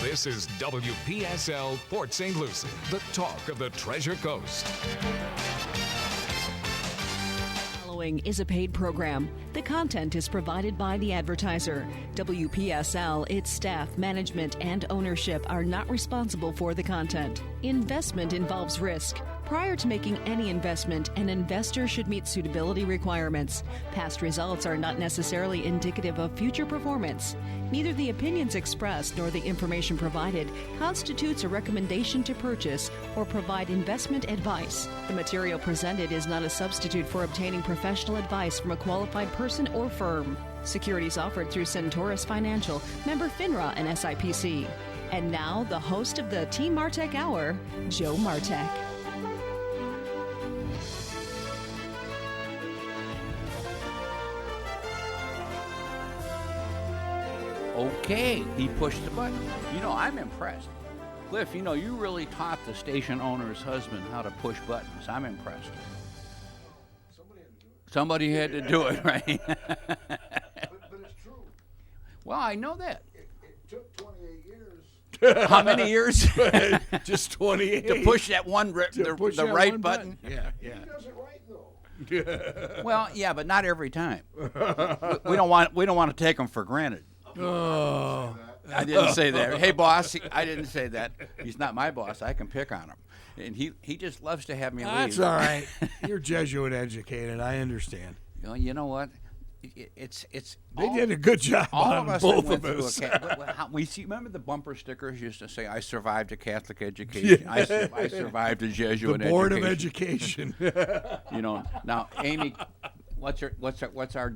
This is WPSL Port St. Lucie, the talk of the Treasure Coast. Following is a paid program. The content is provided by the advertiser. WPSL, its staff, management, and ownership are not responsible for the content. Investment involves risk. Prior to making any investment, an investor should meet suitability requirements. Past results are not necessarily indicative of future performance. Neither the opinions expressed nor the information provided constitutes a recommendation to purchase or provide investment advice. The material presented is not a substitute for obtaining professional advice from a qualified person or firm. Securities offered through Centaurus Financial, member FINRA and SIPC. And now, the host of the Team Martek Hour, Joe Martek. Okay, he pushed the button. I'm impressed. Cliff, you really taught the station owner's husband how to push buttons. I'm impressed. Somebody had to do it, right? But it's true. Well, I know that. It took 28 years. How many years? Just 28. To push that one, the right button? Yeah. He does it right, though. Well, yeah, but not every time. We don't want to take them for granted. Oh. I didn't say that. Hey, boss, I didn't say that. He's not my boss. I can pick on him. And he just loves to have me leave. That's all right. You're Jesuit educated. I understand. You know what? It's They did a good job all on of us both that of went us. we see. Remember the bumper stickers used to say, "I survived a Catholic education. Yeah. I survived a Jesuit The Board education." of Education. Now, Amy, what's our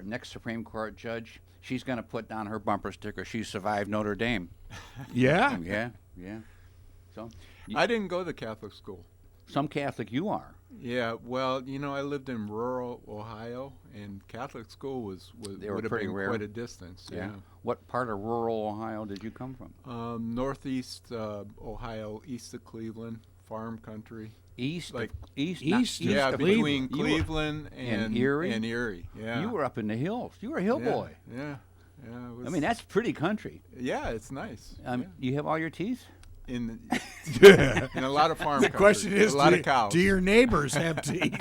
next Supreme Court judge? She's going to put down her bumper sticker. She survived Notre Dame. Yeah. Yeah. So, I didn't go to Catholic school. some Catholic you are. Yeah, well, I lived in rural Ohio, and Catholic school would have been rare. quite a distance. Yeah. What part of rural Ohio did you come from? Northeast Ohio, east of Cleveland, farm country. East Like of between You were- Cleveland and Erie? And Erie, yeah. You were up in the hills. You were a hill boy. Yeah. It was, I mean, that's pretty country. yeah, it's nice. You have all your teeth? In a lot of farm. The question is, a lot of cows. do your neighbors have teeth?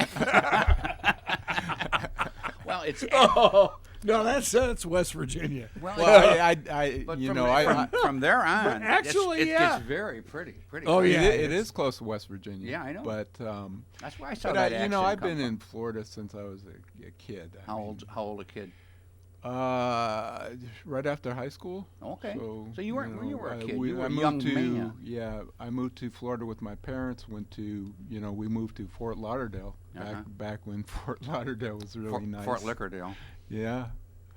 Well, it's No, that's West Virginia. well, from there on, But actually, it yeah. gets very pretty. Oh, yeah. it is close to West Virginia. Yeah, I know. But That's where I saw but that accent I've come been from. in Florida since I was a kid. How old a kid? Right after high school. Okay. So you were a kid. I You were a moved young to man. yeah. I moved to Florida with my parents. Went to we moved to Fort Lauderdale back when Fort Lauderdale was really nice. Fort Lickerdale. Yeah.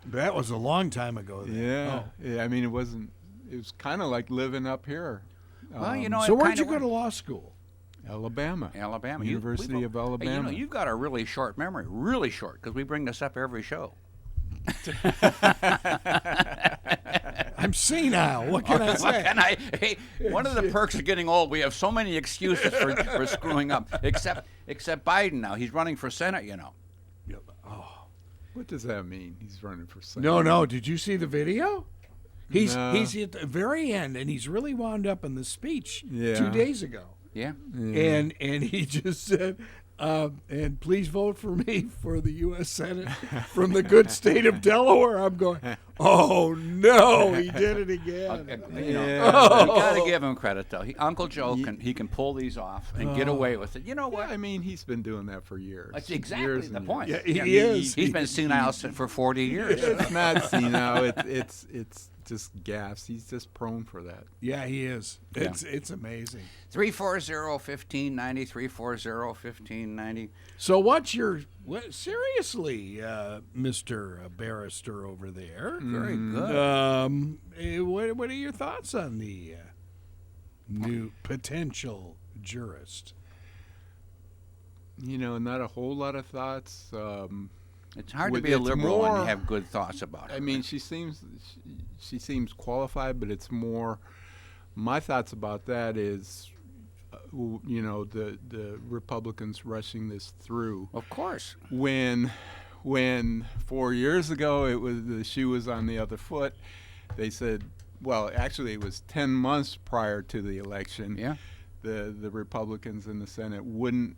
That was a long time ago. Then. Yeah. Oh. Yeah. I mean, it was kind of like living up here. Well, So where'd you go to law school? Alabama. University of Alabama. Hey, you've got a really short memory, really short, because we bring this up every show. I'm senile. What can I say? Hey, one of the perks of getting old, we have so many excuses for screwing up. Except Biden now. He's running for Senate, What does that mean? He's running for Senate. No. Did you see the video? He's No. at the very end, and he's really wound up in the speech Yeah. 2 days ago. Yeah. And he just said, and please vote for me for the U.S. Senate from the good state of Delaware. I'm going, oh, no, he did it again. You got to give him credit, though. Uncle Joe can pull these off and get away with it. You know what? Yeah, I mean, he's been doing that for years. That's exactly Years the and point. years. Yeah, he is. He's been senile for 40 years. It's not senile. It's just gaffes. He's just prone for that. Yeah, he is. It's amazing. 340-1590, 340-1590. So seriously, Mr. Barrister over there? Very good. What are your thoughts on the new potential jurist? Not a whole lot of thoughts. It's hard to be a it's liberal when you more- have good thoughts about it. I mean, she seems qualified, but it's more. My thoughts about that is, the Republicans rushing this through. Of course. When 4 years ago the shoe was on the other foot, they said well, actually, it was 10 months prior to the election. Yeah. The Republicans in the Senate wouldn't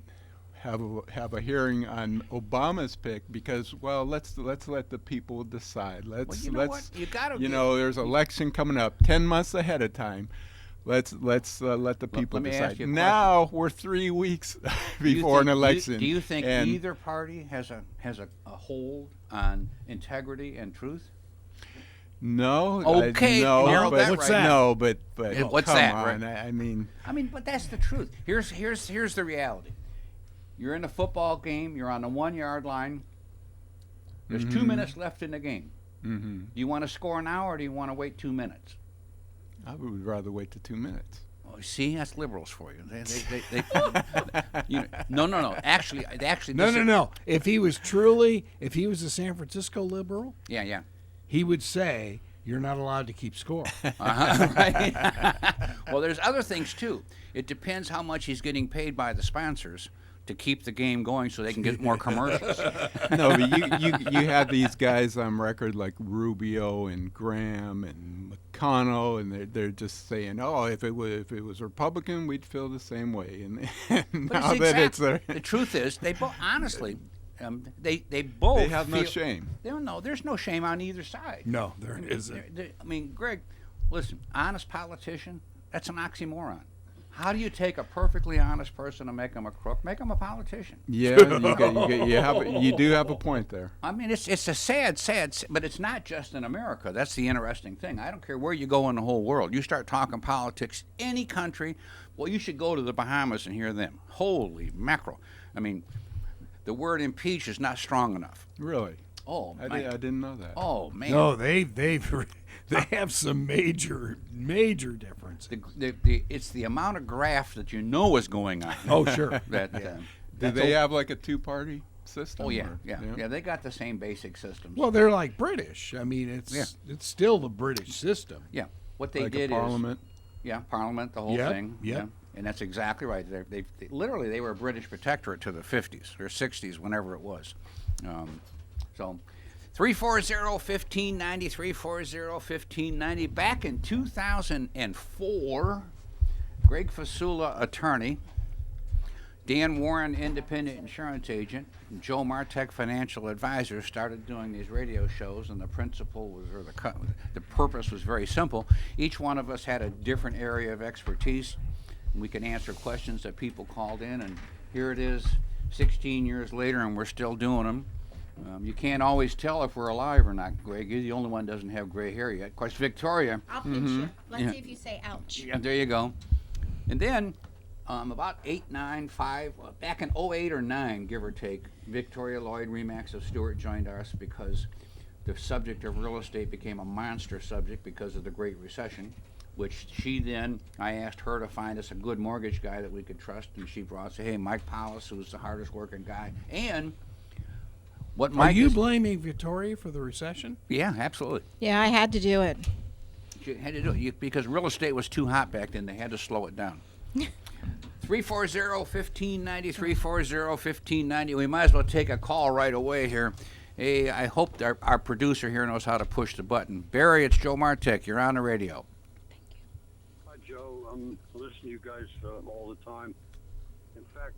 have a hearing on Obama's pick because, well, let's let the people decide. Let's you know what? You gotta there's election coming up 10 months ahead of time. Let's let the people let me ask decide. you a Now we're 3 weeks before an election. Do you think and either party has a hold on integrity and truth? No. Okay, no. narrow But, that what's right. that? No, but What's come that, on. right? I mean, but that's the truth. Here's the reality. You're in a football game. You're on the 1 yard line. There's 2 minutes left in the game. mm-hmm. Do you want to score now or do you want to wait 2 minutes? I would rather wait to 2 minutes. Oh, see, that's liberals for you. No. Actually, No. If he was a San Francisco liberal, Yeah. he would say you're not allowed to keep score. Right. Well, there's other things too. It depends how much he's getting paid by the sponsors to keep the game going, so they can get more commercials. No, but you have these guys on record like Rubio and Graham and McConnell, and they're just saying, oh, if it was Republican, we'd feel the same way. And now that it's the truth is, they both honestly. They both. They have no shame. There's no shame on either side. No, there isn't. I mean, Greg, listen, honest politician, that's an oxymoron. How do you take a perfectly honest person and make him a crook? Make him a politician. Yeah, you do have a point there. I mean, it's a sad, but it's not just in America. That's the interesting thing. I don't care where you go in the whole world. You start talking politics, any country, well, you should go to the Bahamas and hear them. Holy mackerel. I mean, the word impeach is not strong enough. Really? Oh, man. I didn't know that. Oh, man. No, they have some major difference. It's the amount of graft that you know is going on. Oh, sure. Do they have like a two-party system? Oh, yeah. or- They got the same basic systems. Well, they're like British. I mean, it's still the British system. Yeah. What they Like did a parliament? Parliament, the whole Yep, thing. yep. Yeah. And that's exactly right. They literally, they were a British protectorate to the 50s or 60s, whenever it was. So 340-1590, 340-1590. Back in 2004, Greg Fasula, attorney, Dan Warren, independent insurance agent, and Joe Martek, financial advisor, started doing these radio shows, and the principle was, or the purpose was very simple. Each one of us had a different area of expertise. We could answer questions that people called in, and here it is 16 years later, and we're still doing them. You can't always tell if we're alive or not, Greg. You're the only one that doesn't have gray hair yet. Of course, Victoria. I'll pinch you. Let's see if you say ouch. Yeah, there you go. And then about 8, 9, 5, back in 08 or 9, give or take, Victoria Loyd, Remax of Stewart, joined us because the subject of real estate became a monster subject because of the Great Recession, which I asked her to find us a good mortgage guy that we could trust, and she brought us, hey, Mike Powis, who's the hardest working guy, and what Mike Are you blaming Victoria for the recession? Yeah, absolutely. Yeah, I had to do it. She had to do it because real estate was too hot back then. They had to slow it down. 340-1590, 340-1590. We might as well take a call right away here. Hey, I hope our producer here knows how to push the button. Barry, it's Joe Martek. You're on the radio. Hi, Joe. I'm listening to you guys all the time. In fact,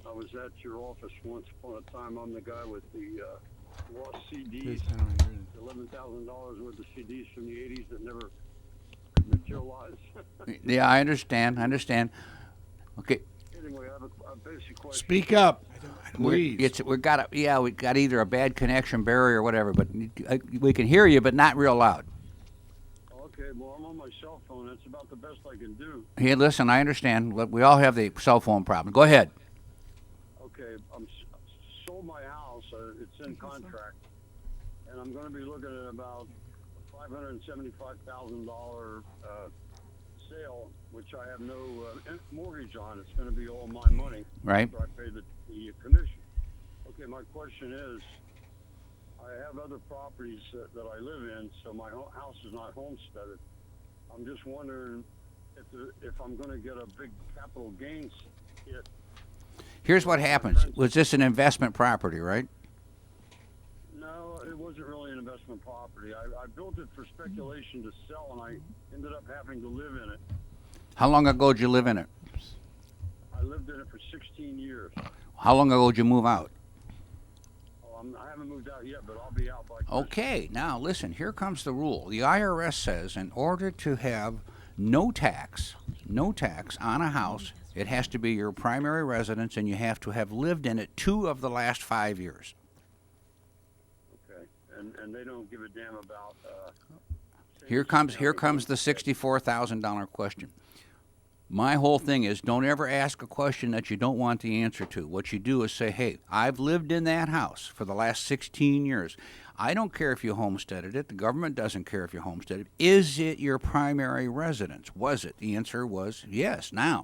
I was at your office once upon a time. I'm the guy with the lost CDs, $11,000 worth of CDs from the 80s that never could materialize. Yeah, I understand. Okay. Anyway, I have a basic question. Speak up, please. We got either a bad connection, Barry, or whatever, but we can hear you, but not real loud. Okay, well, I'm on my cell phone. That's about the best I can do. Hey, listen, I understand. We all have the cell phone problem. Go ahead. Okay, I'm sold my house. It's in contract, and I'm going to be looking at about $575,000 sale, which I have no mortgage on. It's going to be all my money. Right. So I pay the commission. Okay, my question is, I have other properties that I live in, so my house is not homesteaded. I'm just wondering if I'm going to get a big capital gains hit. Here's what happens. Was this an investment property, right? No, No, it wasn't really an investment property. I built it for speculation to sell, and I ended up having to live in it. How long ago did you live in it? I lived in it for 16 years. How long ago did you move out? Oh, I haven't moved out yet, but I'll be out by Christmas. Okay, now listen, here comes the rule. The IRS says in order to have no tax on a house, it has to be your primary residence, and you have to have lived in it 2 of the last 5 years. Okay, and they don't give a damn about. Here comes the $64,000 question. My whole thing is don't ever ask a question that you don't want the answer to. What you do is say, hey, I've lived in that house for the last 16 years. I don't care if you homesteaded it. The government doesn't care if you homesteaded it. Is it your primary residence? Was it? The answer was yes. Now,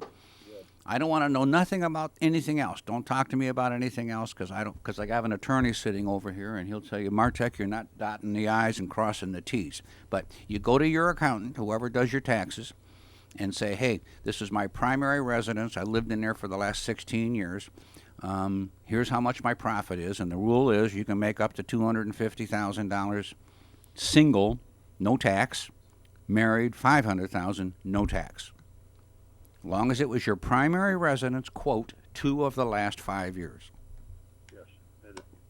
I don't want to know nothing about anything else. Don't talk to me about anything else because I have an attorney sitting over here and he'll tell you, Martek, you're not dotting the I's and crossing the T's. But you go to your accountant, whoever does your taxes, and say, hey, this is my primary residence. I lived in there for the last 16 years. Here's how much my profit is. And the rule is you can make up to $250,000 single, no tax. Married, $500,000, no tax. As long as it was your primary residence, quote, 2 of the last 5 years. Yes.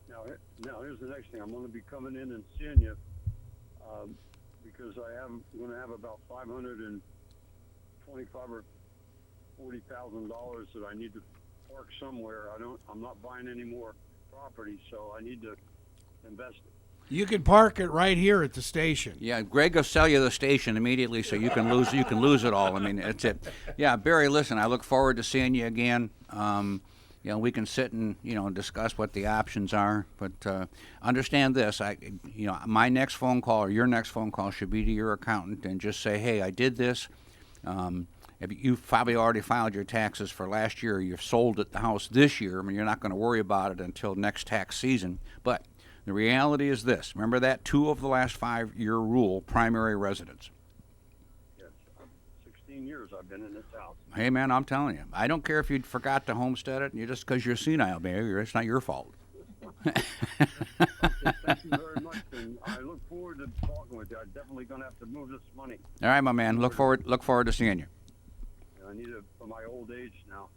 Now here's the next thing. I'm going to be coming in and seeing you because I'm going to have about $525,000 or $40,000 that I need to park somewhere. I'm not buying any more property, so I need to invest it. You can park it right here at the station. Yeah, Greg will sell you the station immediately, so you can lose it all. I mean, that's it. Yeah, Barry, listen, I look forward to seeing you again. We can sit and discuss what the options are. But understand this: my next phone call or your next phone call should be to your accountant and just say, hey, I did this. You've probably already filed your taxes for last year. You've sold the house this year. I mean, you're not going to worry about it until next tax season. But the reality is this. Remember that 2 of the last 5 year rule, primary residence. Yes, 16 years I've been in this house. Hey, man, I'm telling you. I don't care if you forgot to homestead it, and just because you're senile, baby. It's not your fault. Okay, thank you very much, and I look forward to talking with you. I'm definitely going to have to move this money. All right, my man. Look forward to seeing you. I need it for my old age now,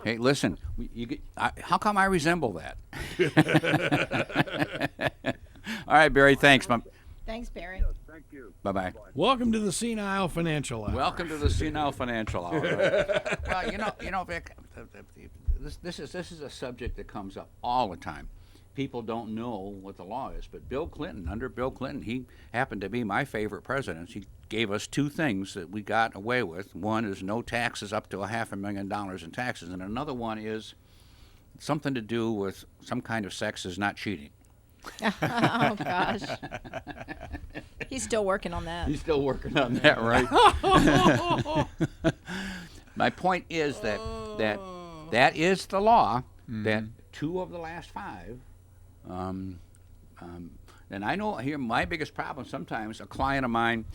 Hey, listen. How come I resemble that? All right, Barry. Thanks, Mom. Thanks, Barry. Yes, thank you. Bye-bye. Welcome to the Senile Financial Hour. Welcome to the Senile Financial Hour. Well, Vic, this is a subject that comes up all the time. People don't know what the law is, but under Bill Clinton, he happened to be my favorite president. He gave us 2 things that we got away with. One is no taxes up to $500,000 in taxes, and another one is something to do with some kind of sex is not cheating. Oh, gosh. He's still working on that. He's still working on that, right? My point is that is the law, that 2 of the last 5. And I know here my biggest problem sometimes, a client of mine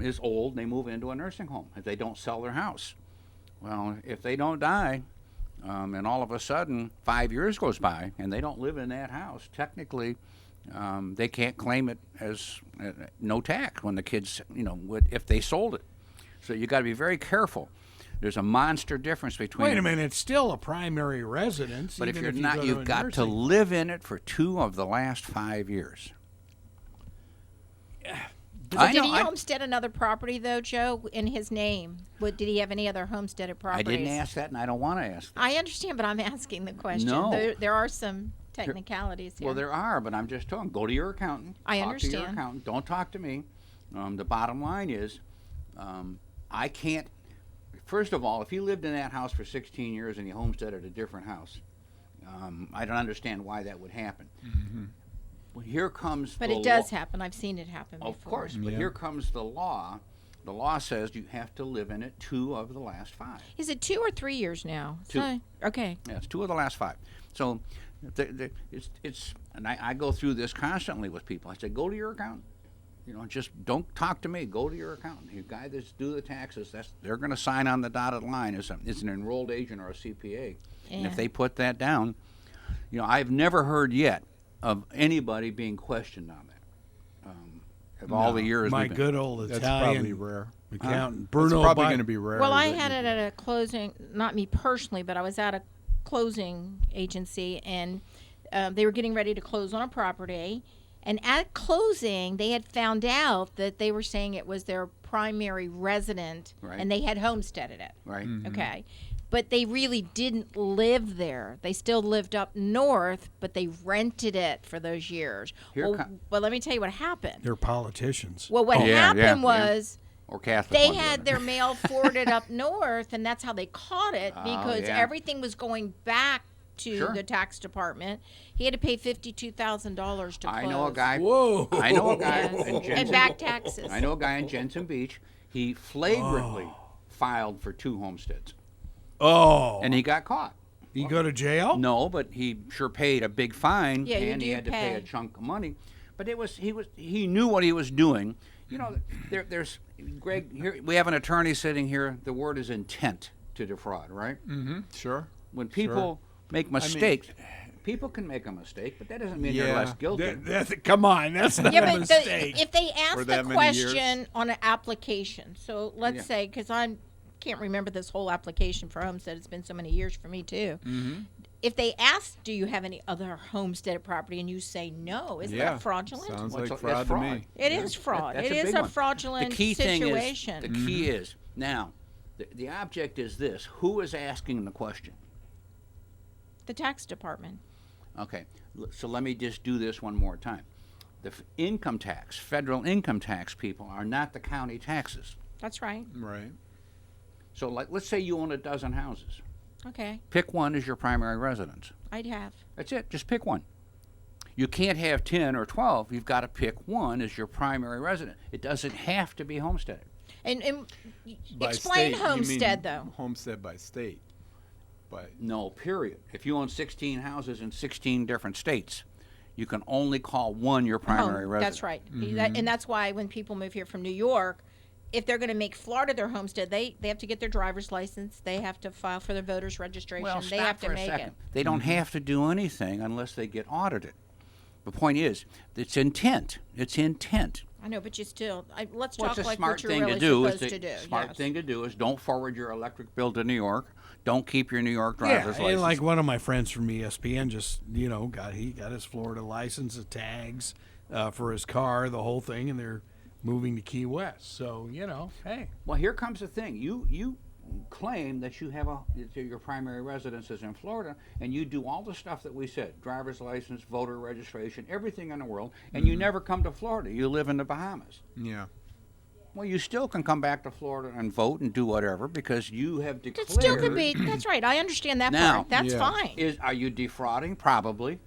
is old and they move into a nursing home if they don't sell their house. Well, if they don't die and all of a sudden 5 years goes by and they don't live in that house, technically they can't claim it as no tax when the kids, if they sold it. So you got to be very careful. There's a monster difference between. Wait a minute, it's still a primary residence. But if even you're not, you've got to live in it for 2 of the last 5 years. Did he homestead another property, though, Joe, in his name? Did he have any other homesteaded properties? I didn't ask that, and I don't want to ask that. I understand, but I'm asking the question. No. There are some technicalities here. Well, there are, but I'm just telling. Go to your accountant. I Talk understand. to your accountant. Don't talk to me. The bottom line is, I can't. First of all, if he lived in that house for 16 years and he homesteaded a different house, I don't understand why that would happen. Mm-hmm. Well, here comes But it does happen. I've seen it happen before. Of course, but here comes the law. The law says you have to live in it 2 of the last 5. Is it 2 or 3 years now? 2. Okay. Yeah, it's 2 of the last 5. So and I go through this constantly with people. I say, go to your accountant. Just don't talk to me. Go to your accountant. Your guy that's do the taxes, they're going to sign on the dotted line as an enrolled agent or a CPA. Yeah. And if they put that down, I've never heard yet of anybody being questioned on that. Of all the years My we've been. good old That's Italian probably rare. accountant, It's Bruno. probably going to be rare. Well, I that had you- it at a closing, not me personally, but I was at a closing agency, and they were getting ready to close on a property. And at closing, they had found out that they were saying it was their primary resident, Right. and they had homesteaded it. Right. Okay. But they really didn't live there. They still lived up north, but they rented it for those years. Here Well, co- well, let me tell you what happened. They're politicians. Well, what Yeah, happened yeah, was Or Catholic. they one or the had other. their mail forwarded up north, and that's how they caught it because yeah. everything was going back to Sure. the tax department. He had to pay $52,000 to close. I know a guy. Whoa. I know a guy Yes. in Jensen. And back taxes. I know a guy in Jensen Beach. He flagrantly filed for 2 homesteads, Oh, and he got caught. you go to jail? No, but he sure paid a big fine, Yeah, you and he do had to pay a pay. chunk of money. But he knew what he was doing. You know, there's Greg. Here we have an attorney sitting here. The word is intent to defraud, right? Sure. When people make mistakes, people can make a mistake, but that doesn't mean they're Yeah. less guilty. Come on, that's not Yeah, a but mistake. if they ask For the that many years. question on an application, so let's Yeah. say, because I can't remember this whole application for homestead, it's been so many years for me too. If they ask, do you have any other homesteaded property, and you say no, isn't Yeah. that fraudulent? Sounds Well, like that's fraud to fraud. me. It is fraud. That's It is big a one. fraudulent The key situation. thing is, the key is now. The object is this: who is asking the question? The tax department. Okay, so let me just do this one more time. The income tax, federal income tax people are not the county taxes. That's right. Right. So, like, let's say you own a dozen houses. Okay. Pick one as your primary residence. I'd have. That's it. Just pick one. You can't have 10 or 12. You've got to pick one as your primary resident. It doesn't have to be homesteaded. And By explain state, you homestead, mean though. Homestead by state. By No, period. If you own 16 houses in 16 different states, you can only call one your primary resident. That's right. And that's why when people move here from New York, if they're going to make Florida their homestead, they have to get their driver's license. They have to file for their voter's registration. Well, they stop have to for a make second. it. They don't have to do anything unless they get audited. The point is, it's intent. It's intent. I know, but you still. Let's What's talk a like smart what you're thing really to do? supposed to do. Smart Yes. thing to do is don't forward your electric bill to New York. Don't keep your New York Yeah, driver's license. and like one of my friends from ESPN just, got his Florida license, the tags for his car, the whole thing, and they're moving to Key West. So, hey. Well, here comes the thing. You claim that you have your primary residence is in Florida, and you do all the stuff that we said: driver's license, voter registration, everything in the world, and you never come to Florida. You live in the Bahamas. yeah. Well, you still can come back to Florida and vote and do whatever because you have declared. It still could be. That's right. I understand that Now- part. That's Yeah. fine. Are you defrauding? Probably.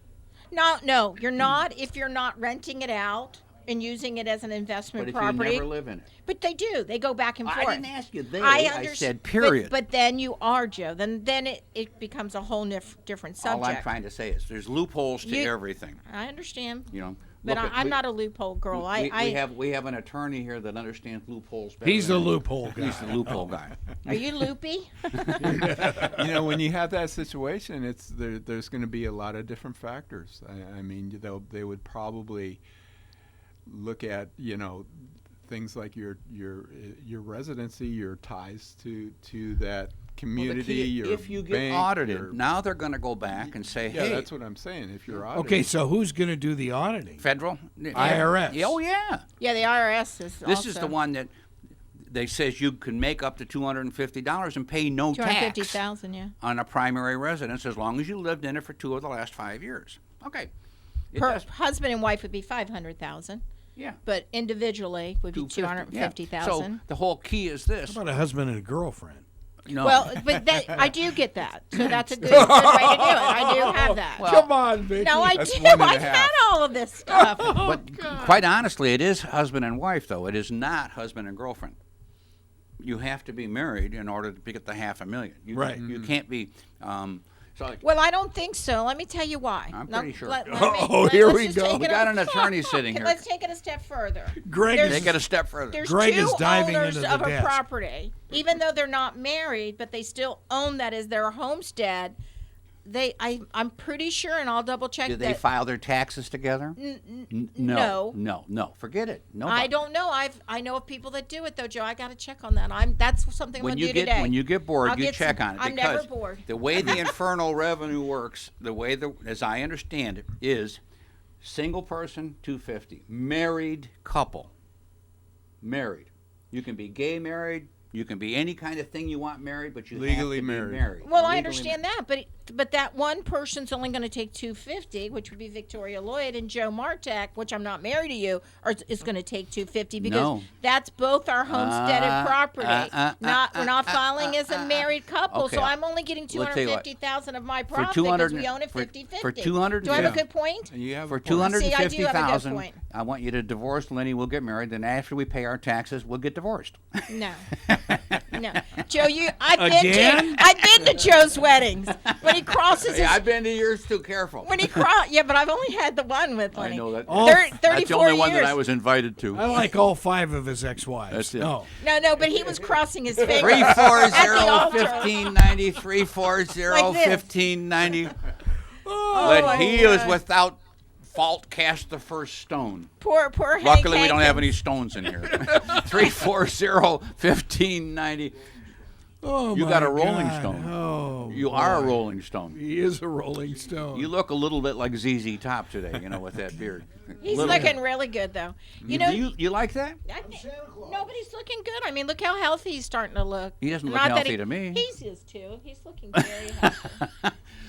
No, you're not. If you're not renting it out and using it as an investment But if property. you never live in it. But they do. They go back and I forth. didn't ask you they. I I understand. said period. But then you are, Joe. Then it becomes a whole different subject. All I'm trying to say is there's loopholes to You- everything. I understand. But But I'm not a loophole girl. we have an attorney here that understands loopholes better. He's the than- loophole guy. He's the loophole guy. Are you loopy? When you have that situation, there's going to be a lot of different factors. I mean, they would probably look at things like your residency, your ties to that community. Your if you get bank, audited, now they're going to go back and say, yeah, "Hey, that's what I'm saying. If you're audited, Okay, so who's going to do the auditing? federal IRS. Yeah, oh yeah, Yeah, the IRS is. this is the one that they says you can make up to $250 and pay no tax 250,000. Yeah. on a primary residence as long as you lived in it for 2 of the last 5 years. Okay, it Per does- husband and wife would be 500,000, yeah. but individually would be 250, yeah. 250,000. So the whole key is this. How about a husband and a girlfriend? No. Well, but I do get that, so that's a good way to do it. I do have that. Come on, Vicky. no, I That's do. 1.5. I've had all of this stuff. But quite honestly, it is husband and wife, though. It is not husband and girlfriend. You have to be married in order to get the $500,000. Right. You can't be. Well, I don't think so. Let me tell you why. I'm Now, pretty sure. Here let's we just go. take We it got a- an attorney sitting here. Let's take it a step further. Greg There's- is Take it a step further. There's Greg two is diving owners into the of a desk. property, even though they're not married, but they still own that as their homestead. I'm pretty sure, and I'll double check. Do they file their taxes together? No. No. Forget it. No. I don't know. I know of people that do it though, Joe. I got to check on that. That's something I'm When gonna you do get today. when you get bored, I'll you get check some- on it. I'm because never bored. The way the Infernal Revenue works, as I understand it, is single person $250, married couple. Married. You can be gay married. You can be any kind of thing you want married, but you Legally have to married. be married. Well, I Legally understand that, but that one person's only going to take $250, which would be Victoria Loyd, and Joe Martek, which I'm not married to you, is going to take $250 because No. that's both our homesteaded property. We're not filing as a married couple, Okay. so I'm only getting Let's tell you what. $250,000 of my profit 200 because we own it for- 50-50. for 200 Do I have a yeah. good point? And you have For a point. See, I do have a good $250,000, point. I want you to divorce Lenny. We'll get married. Then after we pay our taxes, we'll get divorced. No, no, Joe. I've Again? been to Joe's weddings when he crosses his. Yeah, I've been to yours too. Careful. When he but I've only had the one with Lenny. I know that. Oh, That's the 34 only one that years. I was invited to. I like all 5 of his ex-wives. That's it. No. No, but he was crossing his fingers. 340-1590, 340-1590. Let my he who is God. without fault cast the first stone. Poor Hank. Luckily, we don't have Hankins. any stones in here. 340-1590. Oh, You my got a Rolling God. Stone. Oh, You are a boy. Rolling Stone. He is a Rolling Stone. You look a little bit like ZZ Top today, with that beard. He's Little looking really good, though. You know, you like that? nobody's looking good. I mean, look how healthy he's starting to look. He doesn't look Not that healthy to me. He's his too. He's looking very healthy.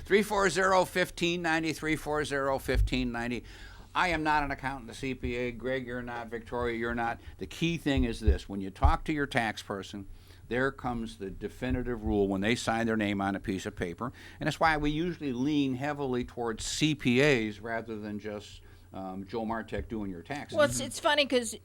340-1590, 340-1590. I am not an accountant, a CPA. Greg, you're not. Victoria, you're not. The key thing is this. When you talk to your tax person, there comes the definitive rule when they sign their name on a piece of paper. And that's why we usually lean heavily towards CPAs rather than just Joe Martek doing your taxes. Well, it's funny because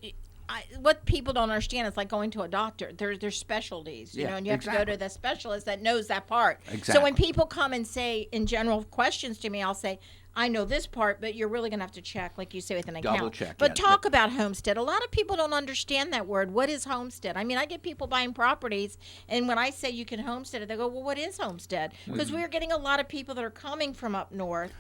what people don't understand is like going to a doctor. There's specialties, Yeah, and you have to go exactly. to the specialist that knows that part. So Exactly. when people come and say in general questions to me, I'll say, I know this part, but you're really going to have to check, like you say, with an account. Double check, But yeah. talk about homestead. A lot of people don't understand that word. What is homestead? I mean, I get people buying properties, and when I say you can homestead it, they go, well, what is homestead? Because we're getting a lot of people that are coming from up north.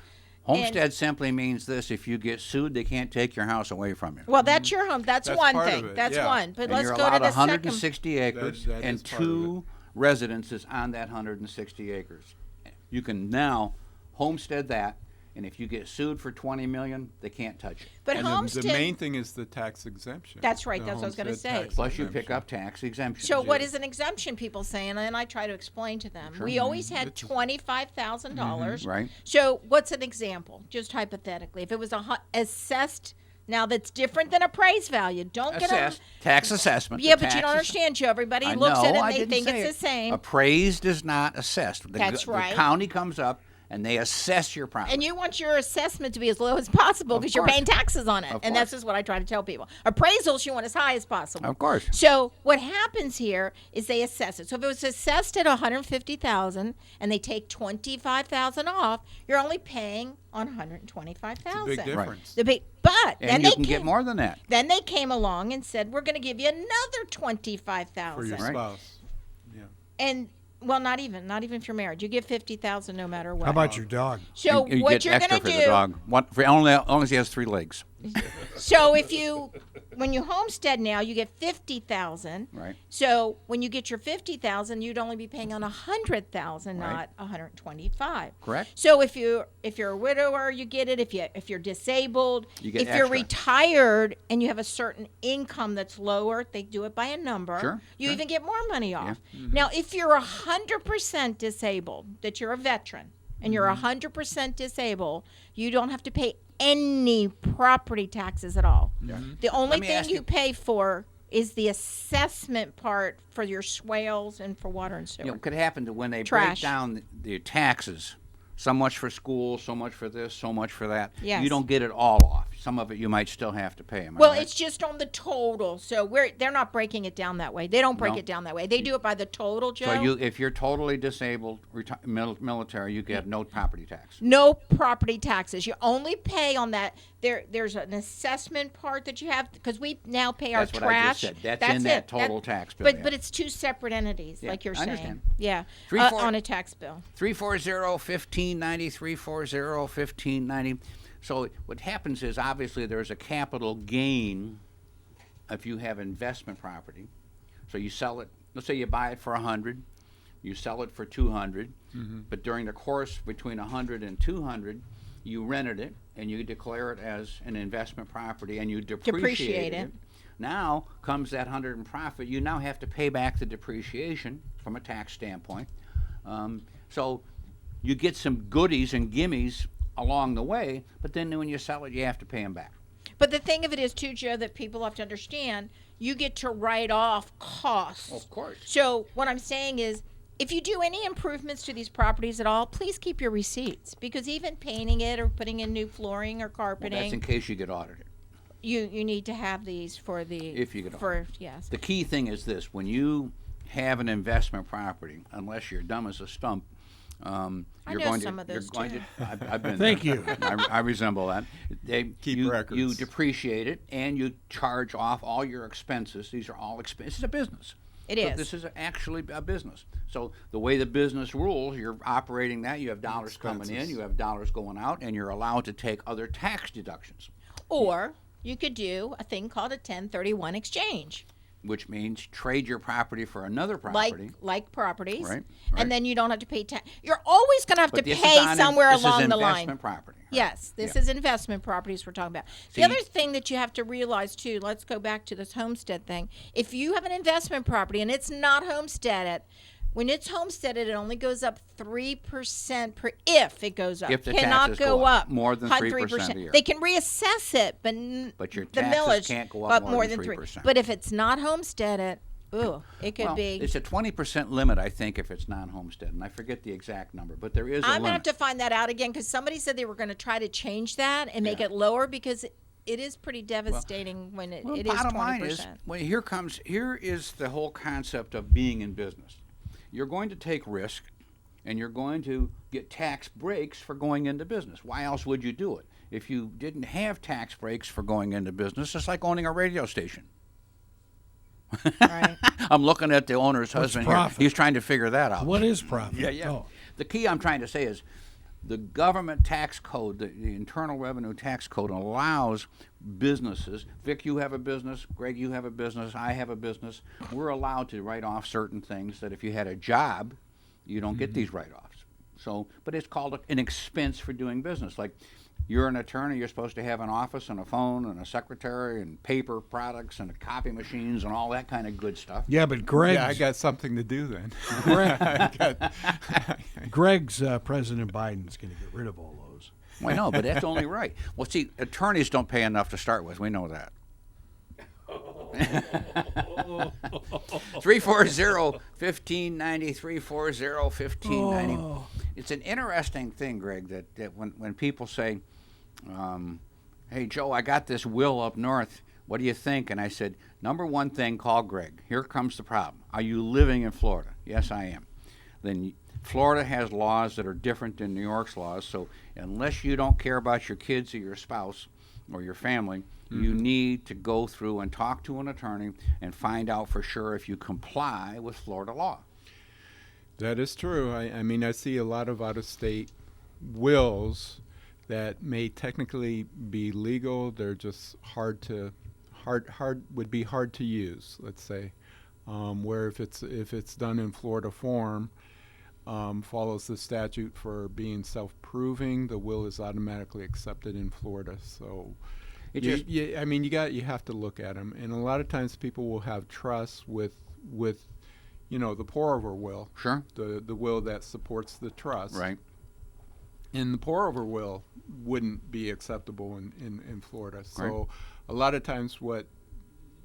Homestead simply means this: if you get sued, they can't take your house away from you. Well, that's your home. That's one part of thing. it, That's yeah. one. But And let's you're go to allowed the second. 160 acres That and is part of 2 residences on that 160 acres. You can now homestead that, and if you get sued for $20 million, they can't touch it. But And homestead. the main thing is the tax exemption. That's right, The that's what I was gonna homestead say. tax Plus, you pick exemption. up tax exemptions. So what is an exemption? People say, and I try to explain to them. We always had $25,000. Right. So what's an example? Just hypothetically, if it was assessed. Now that's different than appraised value. Don't get Assessed. Tax assessment. Yeah, the but you don't tax understand, Joe. Everybody I looks at know, it I and they didn't think say it's the same. Appraised is not assessed. That's right. The county comes up and they assess your property. And you want your assessment to be as low as possible because you're course. paying taxes on it. Of And course. that's just what I try to tell people. Appraisals, you want as high as possible. Of course. So what happens here is they assess it. So if it was assessed at $150,000 and they take $25,000 off, you're only paying on $125,000. Big difference. But and then you they can get more than that. Then they came along and said, we're going to give you another $25,000. For your Right. spouse. Yeah. And well, not even if you're married, you get $50,000 no matter what. How about your dog? So you what get you're extra going to for do? the dog. Only as long as he has 3 legs. So when you homestead now, you get $50,000. Right. So when you get your $50,000, you'd only be paying on $100,000, not $125,000. Correct. So if you're a widower, you get it. If you're disabled, You get if you're extra. retired and you have a certain income that's lower, they do it by a number. Sure, You even get more money off. Mm-hmm. Now, if you're 100% disabled, that you're a veteran and you're Mm-hmm. 100% disabled, you don't have to pay any property taxes at all. The only Let me thing ask you you- pay for is the assessment part for your swales and for water and sewer. You know, it could happen to when they Trash. break down the taxes. So much for school, so much for this, so much for that. Yes. You don't get it all off. some of it you might still have to pay. Am I Well, right? it's just on the total. So they're not breaking it down that way. They don't break No. it down that way. They do it by the total, Joe. So if you're totally disabled, military, you get no property tax. No property taxes. You only pay on that. There's an assessment part that you have because we now pay That's our what I trash. just said. That's in that it. total tax bill. But yeah. but it's two separate entities, Yeah, like you're I saying. understand. Yeah, 3-4 on a tax bill. 340-1590, 340-1590. So what happens is obviously there's a capital gain if you have investment property. So you sell it. Let's say you buy it for 100, you sell it for 200, but during the course between 100 and 200, you rented it and you declare it as an investment property and you depreciate it. Now comes that 100 in profit. You now have to pay back the depreciation from a tax standpoint. So you get some goodies and gimmies along the way, but then when you sell it, you have to pay them back. But the thing of it is, too, Joe, that people have to understand, you get to write off costs. Of course. So what I'm saying is, if you do any improvements to these properties at all, please keep your receipts, because even painting it or putting in new flooring or Well, carpeting, that's in case you get audited. you need to have these for the If you get yes. The key thing is this: when you have an investment property, unless you're dumb as a stump, you're know going some to. of those, you're going too. to. I've been. Thank there. you. I resemble that. Keep records. You depreciate it and you charge off all your expenses. These are all expenses. This is a business. It So is. This is actually a business. So the way the business rules, you're operating that. You have dollars coming in, you have dollars going out, and you're allowed to take other tax deductions, Or you could do a thing called a 1031 exchange, which means trade your property for another property. like properties, Right, right. and then you don't have to pay tax. You're always going to have But to this pay is on somewhere this along is the line. investment property. Right? Yes, this Yeah. is investment properties we're talking about. See- The other thing that you have to realize too, let's go back to this homestead thing. If you have an investment property and it's not homesteaded, when it's homesteaded, it only goes up 3% per if it goes up. If the cannot taxes go go up up more than 3% a year. They can reassess it, But your the taxes millage, can't go up but more than than 3. 3%. But if it's not homesteaded, it could Well, be. it's a 20% limit, I think, if it's non-homestead, and I forget the exact number, but there is a I'm limit. gonna have to find that out again because somebody said they were going to try to change that and make Yeah. it lower because it is pretty devastating when it is bottom 20%. line is, well, here is the whole concept of being in business. You're going to take risk, and you're going to get tax breaks for going into business. Why else would you do it? If you didn't have tax breaks for going into business, it's like owning a radio station. Right. I'm looking at the owner's husband here. profit? He's trying to figure that out. What is profit? Yeah. Oh. The key I'm trying to say is the government tax code, the Internal Revenue Tax Code allows businesses, Vic, you have a business, Greg, you have a business, I have a business, we're allowed to write off certain things that if you had a job, you don't get these write-offs. So, but it's called an expense for doing business. Like you're an attorney, you're supposed to have an office and a phone and a secretary and paper products and copy machines and all that kind of good stuff. Yeah, but Greg's, Yeah, I got something to do then. Greg's President Biden's going to get rid of all those. Well, I know, but that's only right. Well, see, attorneys don't pay enough to start with. We know that. 340-1590, 340-1590. It's an interesting thing, Greg, that when people say, hey, Joe, I got this will up north. What do you think? And I said, number one thing, call Greg. Here comes the problem. Are you living in Florida? Yes, I am. Then Florida has laws that are different than New York's laws. So unless you don't care about your kids or your spouse or your family, you need to go through and talk to an attorney and find out for sure if you comply with Florida law. That is true. I mean, I see a lot of out-of-state wills that may technically be legal. They're just would be hard to use. Let's say, where if it's done in Florida form, follows the statute for being self-proving, the will is automatically accepted in Florida. So, I mean, you have to look at them, and a lot of times people will have trust with the pour-over will. Sure. The will that supports the trust. Right. And the pour-over will wouldn't be acceptable in Florida. So Right. a lot of times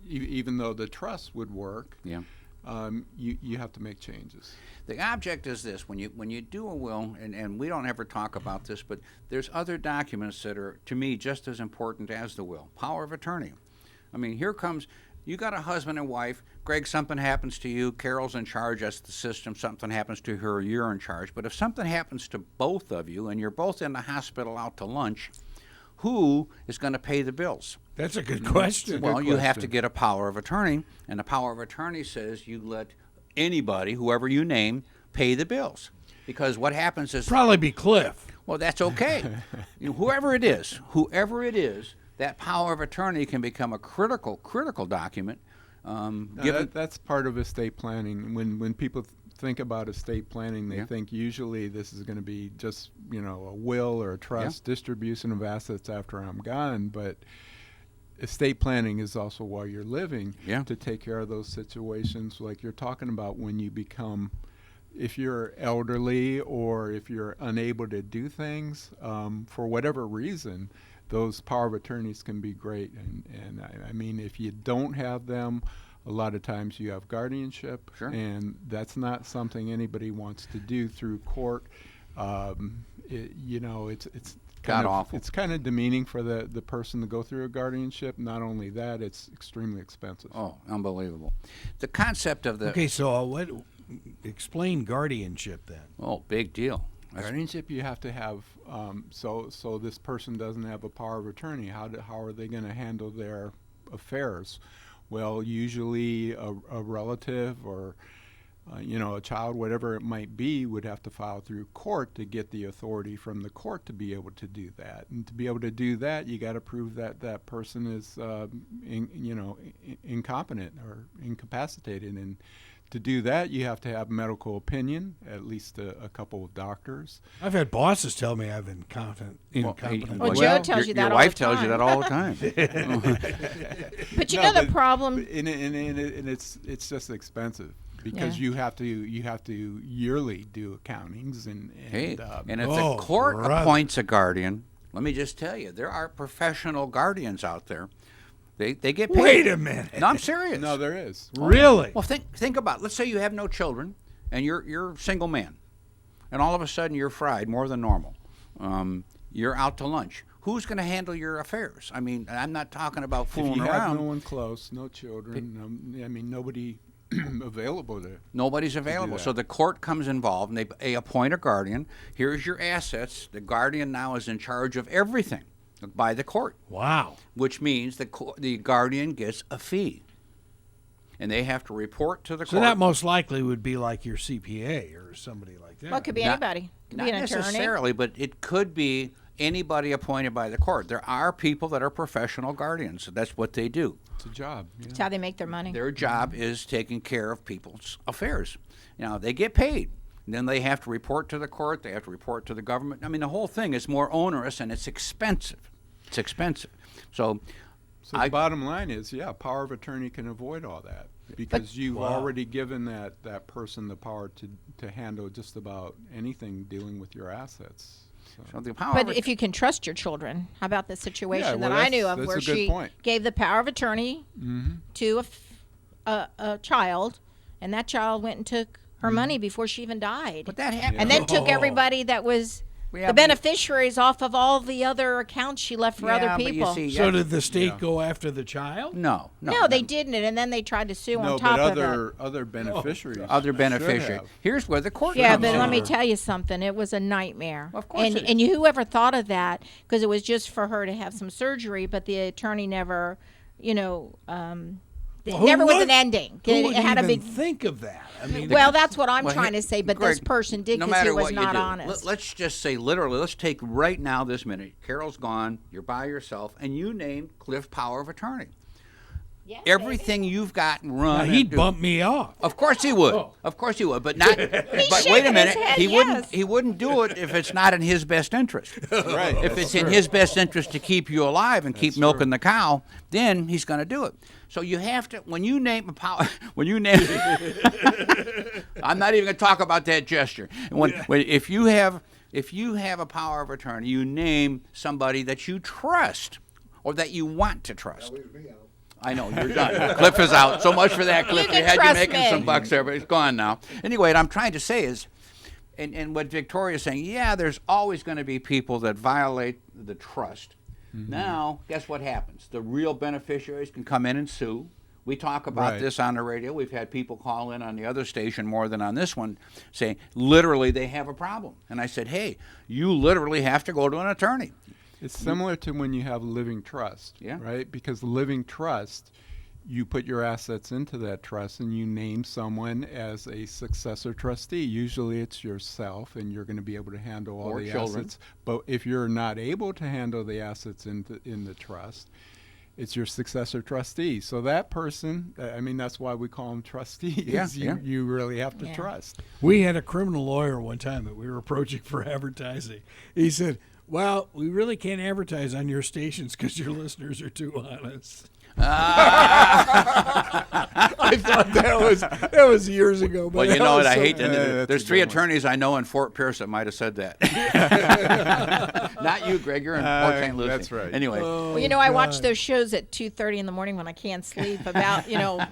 even though the trust would work, Yeah. you have to make changes. The object is this: when you do a will, and we don't ever talk about this, but there's other documents that are, to me, just as important as the will. Power of attorney. I mean, here comes, you got a husband and wife. Greg, something happens to you. Carol's in charge. That's the system. Something happens to her. You're in charge. But if something happens to both of you, and you're both in the hospital out to lunch, who is going to pay the bills? That's a good question. Well, you have to get a power of attorney, and the power of attorney says you let anybody, whoever you name, pay the bills. Because what happens is... Probably be Cliff. Well, that's okay. Whoever it is, that power of attorney can become a critical document. That's part of estate planning. When people think about estate planning, they think usually this is going to be just, a will or a trust, distribution of assets after I'm gone, but estate planning is also while you're living to take care of those situations like you're talking about when you become, if you're elderly or if you're unable to do things for whatever reason, those power of attorneys can be great. And I mean, if you don't have them, a lot of times you have guardianship, and that's not something anybody wants to do through court. It's God-awful. It's kind of demeaning for the person to go through a guardianship. Not only that, it's extremely expensive. Oh, unbelievable. The concept of the... Okay, so explain guardianship then. Oh, big deal. Guardianship, you have to have, so this person doesn't have a power of attorney. How are they going to handle their affairs? Well, usually a relative or a child, whatever it might be, would have to file through court to get the authority from the court to be able to do that. And to be able to do that, you got to prove that that person is, incompetent or incapacitated. And to do that, you have to have medical opinion, at least a couple of doctors. I've had bosses tell me I've incompetent. Well, Joe tells you that your all wife the time. tells you that all the time. But the problem... And it's just expensive. Because you have to yearly do accountings and if the court appoints a guardian, let me just tell you, there are professional guardians out there. They get paid. Wait a minute. No, I'm serious. No, there is. Really? Well, think about it. Let's say you have no children and you're a single man, and all of a sudden you're fried more than normal. You're out to lunch. Who's going to handle your affairs? I mean, I'm not talking about fooling if you around. Have no one close, no children. Nobody available to. Nobody's available. So the court comes involved, and they appoint a guardian. Here's your assets. The guardian now is in charge of everything by the court. Wow. Which means the guardian gets a fee. And they have to report to the court. So that most likely would be like your CPA or somebody like that. Well, it could be anybody. It could be an attorney. Not necessarily, but it could be anybody appointed by the court. There are people that are professional guardians. That's what they do. It's a job. It's how they make their money. Their job is taking care of people's affairs. Now, they get paid. And then they have to report to the court. They have to report to the government. I mean, the whole thing is more onerous, and it's expensive. It's expensive. So the bottom line is, power of attorney can avoid all that because you've already given that person the power to handle just about anything dealing with your assets. So the power but if you can trust your children, how about the situation that I knew of where she gave the power of attorney to a child, and that child went and took her money before she even died. But that happened. And then took everybody that was the beneficiaries off of all the other accounts she left for other people. So did the state go after the child? No, they didn't, and then they tried to sue on top of it. Other beneficiaries. Other beneficiaries. Here's where the court comes in. Let me tell you something. It was a nightmare. Of course and whoever thought of that, because it was just for her to have some surgery, but the attorney never, never with an ending. Who would even think of that? I mean, that's what I'm trying to say. But Greg, this person did because he was not honest. Let's just say, literally, let's take right now this minute. Carol's gone. You're by yourself, and you named Cliff power of attorney. Yes, everything you've got run. Now, he'd bump me off. Of course he would. Of course he would. But not. But wait a minute. He wouldn't do it if it's not in his best interest. Right. If it's in his best interest to keep you alive and keep milking the cow, then he's going to do it. So you have to, when you name a power, I'm not even going to talk about that gesture. If you have a power of attorney, you name somebody that you trust or that you want to trust. I know, you're done. Cliff is out. So much for that, Cliff. You We can had you trust making me. some bucks there, but it's gone now. Anyway, what I'm trying to say is, and what Victoria's saying, yeah, there's always going to be people that violate the trust. Now, guess what happens? The real beneficiaries can come in and sue. We talk about Right. this on the radio. We've had people call in on the other station more than on this one saying literally they have a problem. And I said, hey, you literally have to go to an attorney. It's similar to when you have a living trust, Yeah. right? Because the living trust, you put your assets into that trust and you name someone as a successor trustee. Usually it's yourself, and you're going to be able to handle all Or the children. assets. But if you're not able to handle the assets in the trust, it's your successor trustee. So that person, I mean, that's why we call them trustees. Yeah, You really have to Yeah. trust. We had a criminal lawyer one time that we were approaching for advertising. He said, well, we really can't advertise on your stations because your listeners are too honest. I thought that was years ago. But Well, you that know was what? I so- hate to. that's There's a 3 good one. attorneys I know in Fort Pierce that might have said that. Not you, Greg. You're in Port St. Lucie. that's right. Anyway, Oh, Well, I watch God. those shows at 2:30 in the morning when I can't sleep about,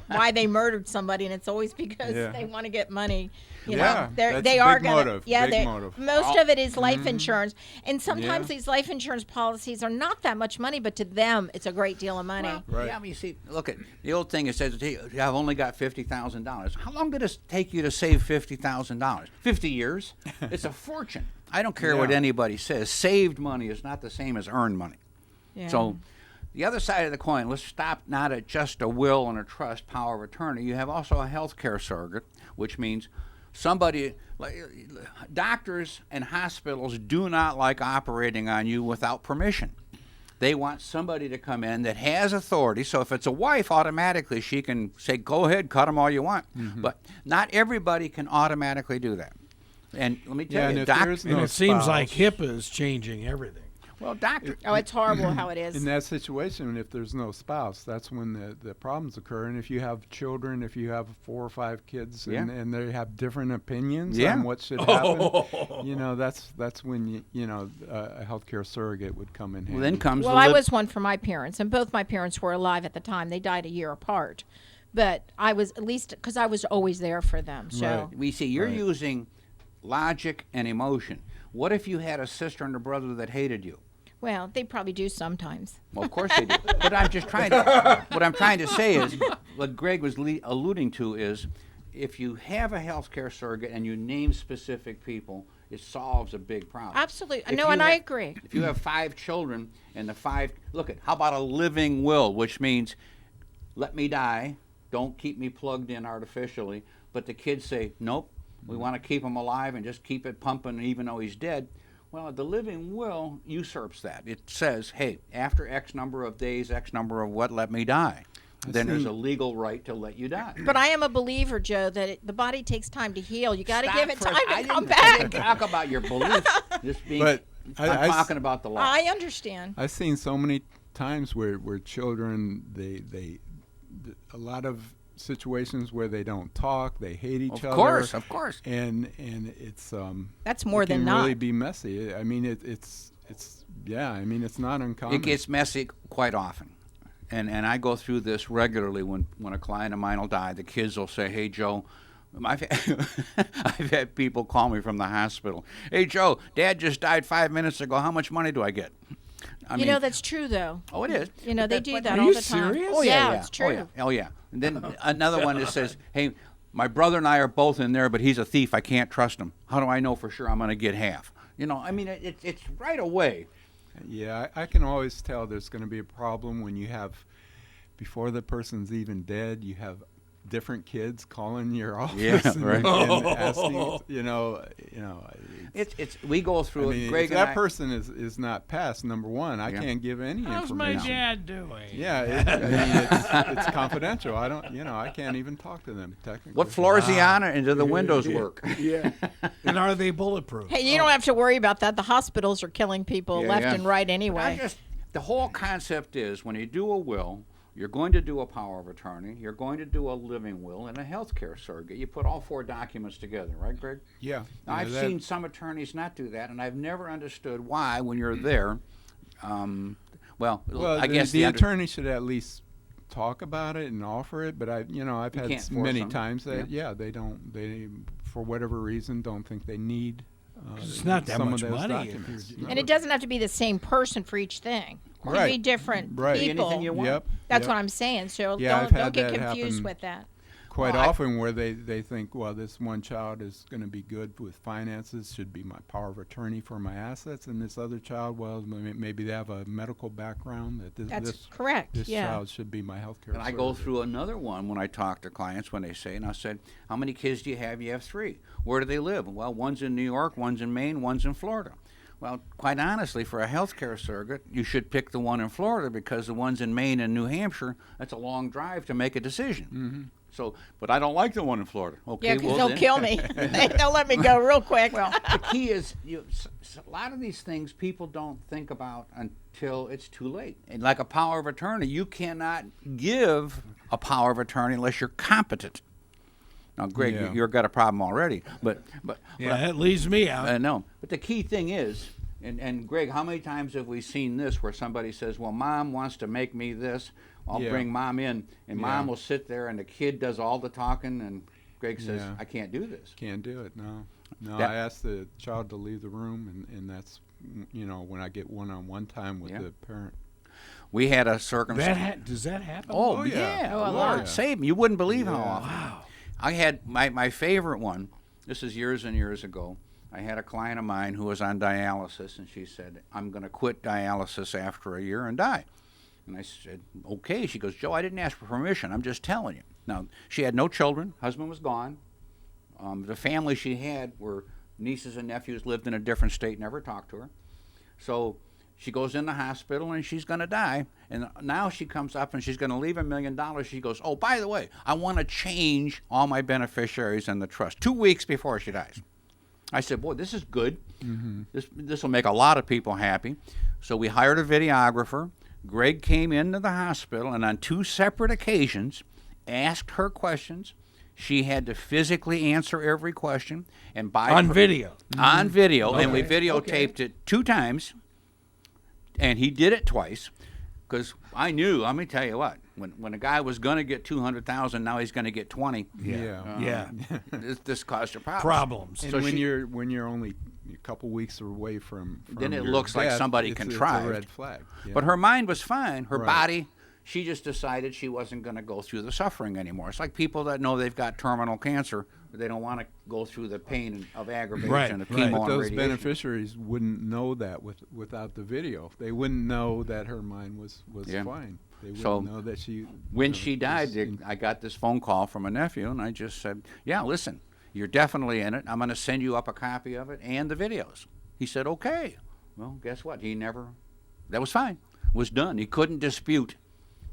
why they murdered somebody, and it's always because Yeah. they want to get money. You Yeah, know, They're- that's they a are big gonna, motive, yeah, big they- motive. most of it is life insurance, and sometimes Yeah. these life insurance policies are not that much money, but to them, it's a great deal of money. Right. yeah, I mean, you see, look at the old thing. It says, hey, I've only got $50,000. How long did it take you to save $50,000? 50 years? It's a fortune. I don't care what Yeah. anybody says. Saved money is not the same as earned money. Yeah. So the other side of the coin, let's stop not at just a will and a trust, power of attorney. You have also a health care surrogate, which means somebody, like doctors and hospitals do not like operating on you without permission. They want somebody to come in that has authority. So if it's a wife, automatically she can say, go ahead, cut them all you want. But not everybody can automatically do that. And let me Yeah, tell and you, if there's And no it seems spouse- like HIPAA is changing everything. well, doctor, Oh, it's horrible how it is. In that situation, if there's no spouse, that's when the problems occur. And if you have children, if you have 4 or 5 kids, Yeah. and they have different opinions Yeah. on what should happen, that's when a healthcare surrogate would come in handy. well, then comes Well, the I lib- was one for my parents, and both my parents were alive at the time. They died a year apart. But I was, at least, because I was always there for them. So, Right. We see you're Right. using logic and emotion. What if you had a sister and a brother that hated you? well, they probably do sometimes. Well, of course they do. But I'm just trying to. What I'm trying to say is, what Greg was alluding to is, if you have a healthcare surrogate and you name specific people, it solves a big problem. Absolutely. If No, you and I have- agree. If you have 5 children and the 5, look at how about a living will, which means, let me die, don't keep me plugged in artificially. But the kids say, nope, we want to keep him alive and just keep it pumping even though he's dead. Well, the living will usurps that. It says, hey, after X number of days, X number of what, let me die. Then there's a legal right to let you die. But I am a believer, Joe, that the body takes time to heal. You got to Stop give it for a- time I to come didn't- I didn't back. talk about your beliefs. Just being, But I'm talking about the law. I understand. I've seen so many times where children, a lot of situations where they don't talk, they hate each other. Of course. And it's That's more it than can not. really be messy. I mean, it's not uncommon. It gets messy quite often. And I go through this regularly when a client of mine will die. The kids will say, hey, Joe, I've had people call me from the hospital. Hey, Joe, Dad just died 5 minutes ago. How much money do I get? I mean, That's true, though. oh, it is. They do that Are all you the time. serious? Oh, yeah, it's true. Oh, yeah. Oh, yeah. And then another one that says, hey, my brother and I are both in there, but he's a thief. I can't trust him. How do I know for sure I'm going to get half? I mean, it's right away. Yeah, I can always tell there's going to be a problem when you have, before the person's even dead, you have different kids calling your office Yeah, and, right. and asking, It's we go through I mean, it. Greg if and that I, person is not passed, number one, I Yeah. can't give any How's my information. dad doing? Yeah, I mean, it's confidential. I can't even talk to them technically. what floor is he on and do the windows work? Yeah. And are they bulletproof? Hey, you don't have to worry about that. The hospitals are killing people Yeah, left yeah. and right I anyway. just, the whole concept is when you do a will, you're going to do a power of attorney, you're going to do a living will, and a healthcare surrogate. You put all 4 documents together, right, Greg? Yeah. Now, I've seen some attorneys not do that, and I've never understood why when you're there. Well, Well, I guess the under- attorney should at least talk about it and offer it, but I've can't had force many them. times that they for whatever reason don't think they need. It's not that some much of those money if documents. you're- And it doesn't have to be the same person for each thing. It could be Right. different Right. people. Anything you want. Yep. That's yep. what I'm saying. So Yeah, I've don't had get that confused happen. with that. Quite Well, I- often where they think, well, this one child is going to be good with finances, should be my power of attorney for my assets, and this other child, well, maybe they have a medical background that That's correct. this Yeah. child should be my health care. And I go through another one when I talk to clients when they say, and I said, how many kids do you have? You have 3. Where do they live? Well, one's in New York, one's in Maine, one's in Florida. Well, quite honestly, for a healthcare surrogate, you should pick the one in Florida because the ones in Maine and New Hampshire, that's a long drive to make a decision. Mm-hmm. So, but I don't like the one in Florida. Okay, Yeah, because well they'll then- kill me. They'll let me go real quick. Well, The key is, a lot of these things people don't think about until it's too late. And like a power of attorney, you cannot give a power of attorney unless you're competent. Now, Greg, Yeah. you've got a problem already, but Yeah, that leaves me out. no. But the key thing is, and Greg, how many times have we seen this where somebody says, "Well, Mom wants to make me this. I'll Yeah. bring Mom in," and Mom Yeah. will sit there, and the kid does all the talking, and Greg says, Yeah. "I can't do this." Can't do it. No. That- I ask the child to leave the room, and that's when I get one-on-one time with Yeah. the parent. We had a circumstance. Does that happen? Oh, Oh, yeah. yeah. Oh, a Lord lot. save me. You wouldn't believe how Yeah. often. Wow. I had my favorite one. This is years and years ago. I had a client of mine who was on dialysis, and she said, "I'm going to quit dialysis after a year and die." And I said, "Okay." She goes, "Joe, I didn't ask for permission. I'm just telling you." Now, she had no children. Husband was gone. The family she had were nieces and nephews, lived in a different state, never talked to her. So she goes in the hospital and she's going to die. And now she comes up and she's going to leave $1 million. She goes, "Oh, by the way, I want to change all my beneficiaries in the trust 2 weeks before she dies." I said, "Boy, this is good. This will make a lot of people happy." So we hired a videographer. Greg came into the hospital and on 2 separate occasions asked her questions. She had to physically answer every question and On video. on video, and we Okay. videotaped it 2 times, and he did it twice, because I knew. Let me tell you what, when a guy was going to get 200,000, now he's going to get 20. Yeah. Yeah. This caused a problem. Problems. And So when she- you're only a couple weeks away from Then it your looks like death, somebody it's contrived. a red flag. Yeah. But her mind was fine. Her Right. body, she just decided she wasn't going to go through the suffering anymore. It's like people that know they've got terminal cancer, but they don't want to go through the pain of aggravation Right, of right. chemo But and those radiation. beneficiaries wouldn't know that without the video. They wouldn't know that her mind was Yeah. fine. They wouldn't So, know that she. When she died, was I got this phone call from a nephew, and I just said, "Yeah, listen, you're definitely in it. I'm going to send you up a copy of it and the videos." He said, "Okay." Well, guess what? That was fine. It was done. He couldn't dispute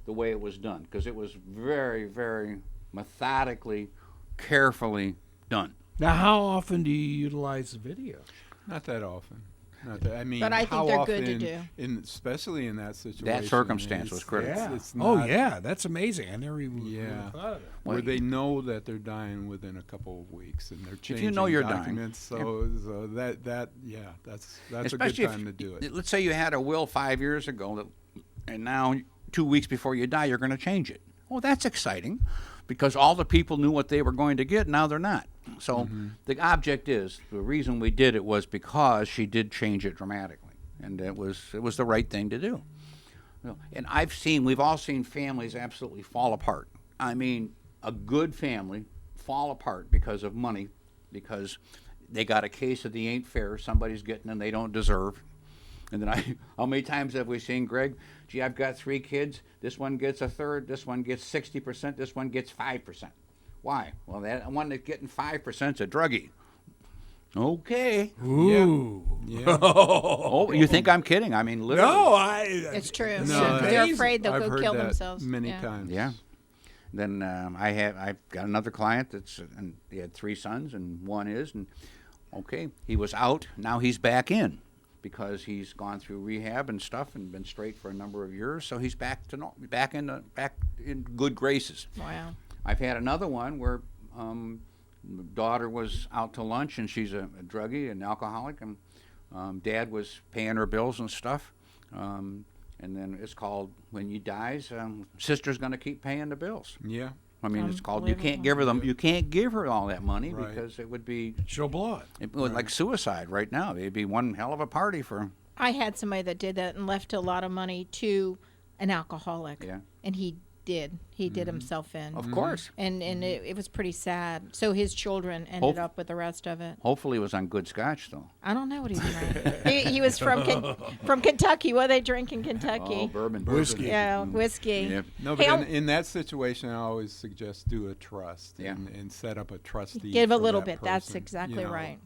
the way it was done because it was very, very methodically, carefully done. Now, how often do you utilize the video? Not that often. Not that. I mean, But I think how they're good to often, do. especially in that situation. circumstance was it's- critical. Yeah. It's Oh, not- yeah. That's amazing. I never even Yeah. thought of it. Where they know that they're dying within a couple of weeks, and they're changing you know you're dying, documents. So that's a Especially good time to do it. Let's say you had a will 5 years ago, and now 2 weeks before you die, you're going to change it. Well, that's exciting, because all the people knew what they were going to get. Now they're not. So the object is, the reason we did it was because she did change it dramatically, and it was the right thing to do. And we've all seen families absolutely fall apart. I mean, a good family fall apart because of money, because they got a case of the ain't fair somebody's getting and they don't deserve. And then how many times have we seen, Greg? Gee, I've got 3 kids. This one gets a third. This one gets 60%. This one gets 5%. Why? Well, that one that's getting 5% is a druggie. Okay. Ooh. Yeah. Oh, you think I'm kidding? I mean, literally. No, It's true. No, They're amazing. afraid they'll I've go heard kill that themselves. many Yeah. times. Yeah. Then I've got another client and he had 3 sons, and one is, and okay, he was out. Now he's back in because he's gone through rehab and stuff and been straight for a number of years. So he's back in good graces. Wow. I've had another one where daughter was out to lunch, and she's a druggie and alcoholic, and dad was paying her bills and stuff. And and then it's called when you dies, sister's going to keep paying the bills. Yeah. I mean, it's called you can't give her all that money Right. because it would be She'll blow it. it would like suicide right now. It'd be one hell of a party for. I had somebody that did that and left a lot of money to an alcoholic. Yeah. And he did. He did himself in. Of course. And it was pretty sad. So his children ended up with the rest of it. Hopefully, it was on good scotch though. I don't know what he was drinking. he was from Kentucky. What do they drink in Kentucky? Oh, bourbon. Whiskey. Yeah, whiskey. Yep. No, Hey, but in that situation, I always suggest do a trust Yeah. and set up a trustee. Give a for little that bit. That's person, exactly you know. right.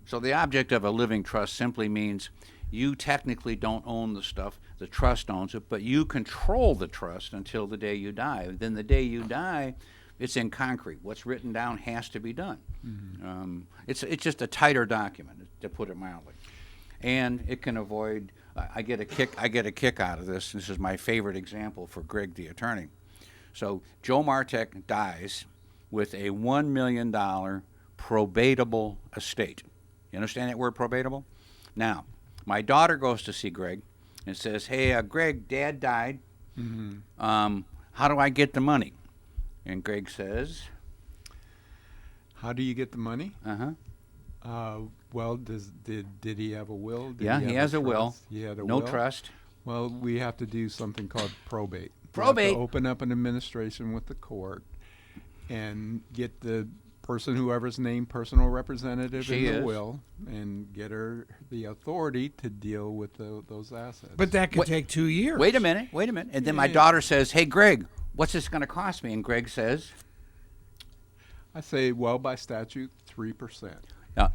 So the object of a living trust simply means you technically don't own the stuff. The trust owns it, but you control the trust until the day you die. Then the day you die, it's in concrete. What's written down has to be done. It's just a tighter document, to put it mildly, and it can avoid. I get a kick out of this. This is my favorite example for Greg, the attorney. So Joe Martek dies with a $1 million probatable estate. You understand that word, probatable? Now, my daughter goes to see Greg and says, hey, Greg, Dad died. How do I get the money? And Greg says, How do you get the money? uh-huh. Well, did he have a will? Did Yeah, he have has a will. trust? He had a No will? trust. Well, we have to do something called probate. We have Probate. to open up an administration with the court and get the person, whoever's named personal representative She in the is. will, and get her the authority to deal with those assets. But that could Wait- take 2 years. Wait a minute. And then my daughter says, hey, Greg, what's this going to cost me? And Greg says, I say, well, by statute, 3%.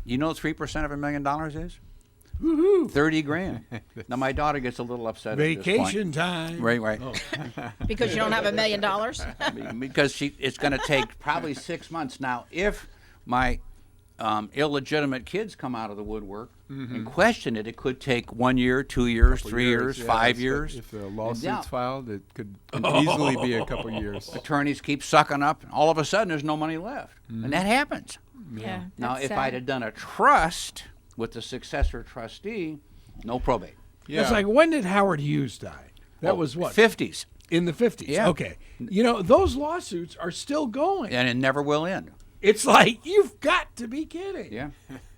you know 3% of $1 million is? Woohoo. 30 grand. Now, my daughter gets a little upset at this point. Vacation time. Right. Because you don't have $1 million. Because it's going to take probably 6 months. Now, if my illegitimate kids come out of the woodwork and question it, it could take 1 year, 2 years, 3 years, Yeah, 5 so years. If a And lawsuit's now, filed, it could easily be a couple years. attorneys keep sucking up, and all of a sudden there's no money left. And that happens. Yeah. Now, that's if sad. I'd have done a trust with the successor trustee, no probate. Yeah. It's like, when did Howard Hughes die? That was what? 50s. In the 50s. Yeah. Okay. You know, those lawsuits are still going. And it never will end. It's like, you've got to be kidding. Yeah.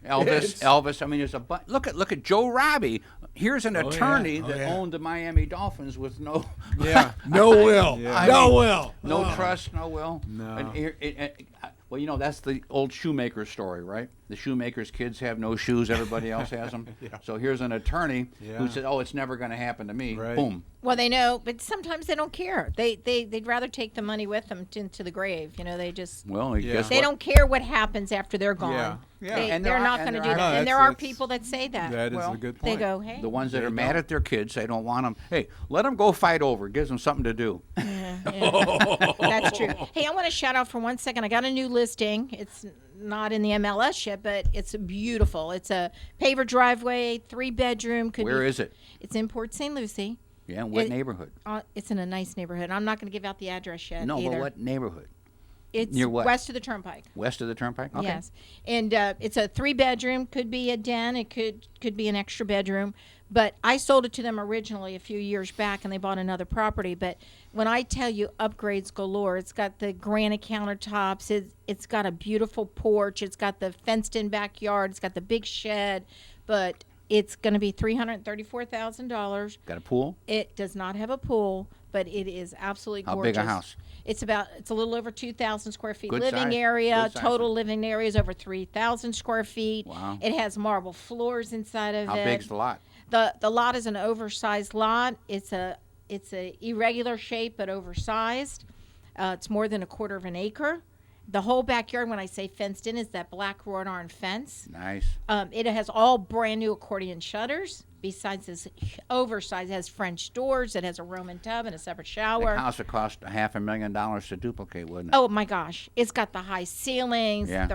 It's- Elvis. I mean, there's a look at Joe Robbie. Here's an attorney Oh, that yeah. owned the Miami Dolphins with no Yeah. No will. Yeah. No will. no Oh. trust, no will. No. Well, you know, that's the old shoemaker story, right? The shoemaker's kids have no shoes, everybody else has them. So here's an attorney who Yeah. said, oh, it's never going to happen to me. Right. Boom. Well, they know, but sometimes they don't care. They'd rather take the money with them into the grave. You know, they just Well, Yeah. guess they what? don't care what happens after they're gone. Yeah. Yeah. And there They're are- not and going to there do are- that. No, And there that's- are people that say that. That is Well, a good They point. go, hey. The ones that They are mad don't. at their kids, they don't want them. Hey, let them go fight over. It gives them something to do. Yeah. That's true. Hey, I want to shout out for 1 second. I got a new listing. It's not in the MLS yet, but it's beautiful. It's a paver driveway, 3-bedroom. Where is it? It's in Port St. Lucie. Yeah, what It- neighborhood? It's in a nice neighborhood. I'm not going to give out the address yet No, either. but what neighborhood? It's near what? west of the Turnpike. West of the Turnpike? Okay. Yes, and it's a 3-bedroom. Could be a den. It could be an extra bedroom. But I sold it to them originally a few years back, and they bought another property. But when I tell you upgrades galore, it's got the granite countertops. It's got a beautiful porch. It's got the fenced-in backyard. It's got the big shed. But it's going to be $334,000. Got a pool? It does not have a pool, but it is absolutely How gorgeous. big a house? It's a little over 2,000 square feet Good living size. area. Good size. Total living area is over 3,000 square feet. Wow. It has marble floors inside of How it. big's the lot? The lot is an oversized lot. It's a irregular shape but oversized. It's more than 1/4 of an acre. The whole backyard, when I say fenced in, is that black wrought iron fence. Nice. It has all brand new accordion shutters. Besides this oversized, it has French doors. It has a Roman tub and a separate shower. The house would cost $500,000 to duplicate, wouldn't it? Oh my gosh, it's got the high ceilings. Yeah.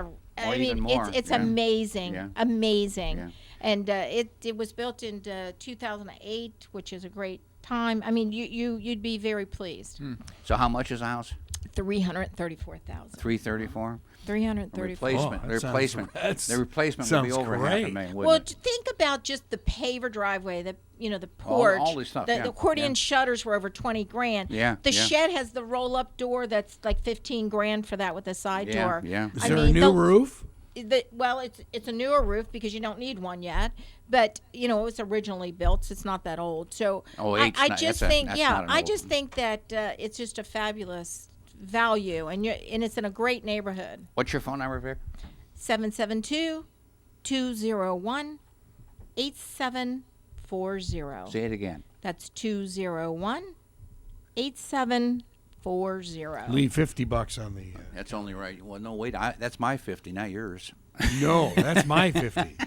Or even more, it's yeah. amazing, Yeah. amazing. Yeah. And it was built in 2008, which is a great time. I mean, you'd be very pleased. So how much is the house? 334,000. 334. 334. Replacement. Oh, the that sounds- replacement. that's- The replacement would be sounds over great. $500,000. Well, Wouldn't it? think about just the paver driveway, the porch, all this stuff, the yeah, accordion yeah. shutters were over $20,000. Yeah, the yeah. shed has the roll-up door that's like $15,000 for that with the side Yeah, door. yeah. Is I there mean, a new roof? Well, it's a newer roof because you don't need one yet, but it was originally built, so it's not that old. So Oh, I eight's not- just that's think, not an I old just one. think that it's just a fabulous value, and it's in a great neighborhood. What's your phone number, Vic? 772-201-8740. Say it again. That's 201-8740. Leave $50 on the. That's only right. Well, no, wait. That's my 50, not yours. No, that's my 50.